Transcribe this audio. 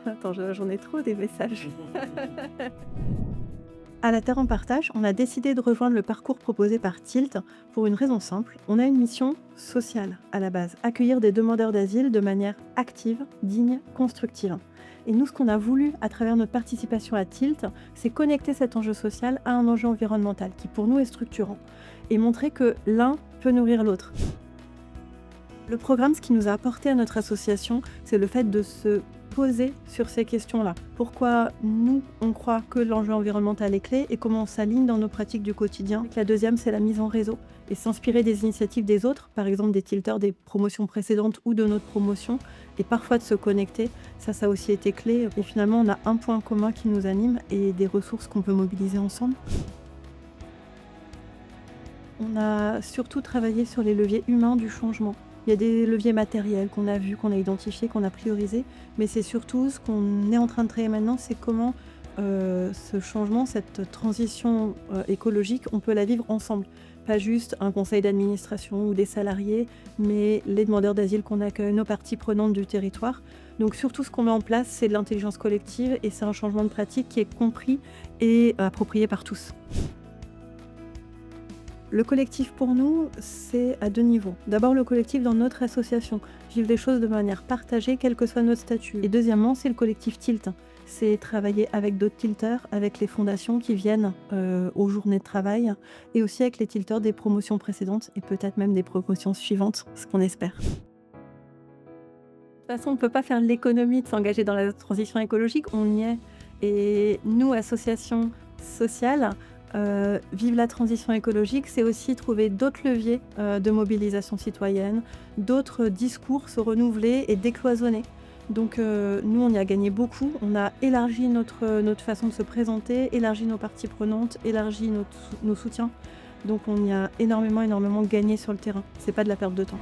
Attends, j'en ai trop des messages. À la Terre en partage, on a décidé de rejoindre le parcours proposé par Tilt pour une raison simple. On a une mission sociale à la base, accueillir des demandeurs d'asile de manière active, digne, constructive. Et nous, ce qu'on a voulu à travers notre participation à Tilt, c'est connecter cet enjeu social à un enjeu environnemental qui pour nous est structurant et montrer que l'un peut nourrir l'autre. Le programme, ce qui nous a apporté à notre association, c'est le fait de se poser sur ces questions-là. Pourquoi nous, on croit que l'enjeu environnemental est clé et comment on s'aligne dans nos pratiques du quotidien. La deuxième, c'est la mise en réseau et s'inspirer des initiatives des autres, par exemple des tilters des promotions précédentes ou de notre promotion, et parfois de se connecter. Ça a aussi été clé. Et finalement, on a un point commun qui nous anime et des ressources qu'on peut mobiliser ensemble. On a surtout travaillé sur les leviers humains du changement. Il y a des leviers matériels qu'on a vus, qu'on a identifiés, qu'on a priorisés, mais c'est surtout ce qu'on est en train de travailler maintenant, c'est comment ce changement, cette transition écologique, on peut la vivre ensemble. Pas juste un conseil d'administration ou des salariés, mais les demandeurs d'asile qu'on accueille, nos parties prenantes du territoire. Donc surtout ce qu'on met en place, c'est de l'intelligence collective et c'est un changement de pratique qui est compris et approprié par tous. Le collectif pour nous, c'est à deux niveaux. D'abord le collectif dans notre association, vivre les choses de manière partagée, quel que soit notre statut. Et deuxièmement, c'est le collectif Tilt. C'est travailler avec d'autres tilters, avec les fondations qui viennent aux journées de travail, et aussi avec les tilters des promotions précédentes, et peut-être même des promotions suivantes, ce qu'on espère. De toute façon, on ne peut pas faire l'économie de s'engager dans la transition écologique, on y est. Et nous, associations sociales, vivre la transition écologique, c'est aussi trouver d'autres leviers de mobilisation citoyenne, d'autres discours, se renouveler et décloisonner. Donc nous, on y a gagné beaucoup. On a élargi notre façon de se présenter, élargi nos parties prenantes, élargi nos soutiens. Donc on y a énormément gagné sur le terrain. C'est pas de la perte de temps.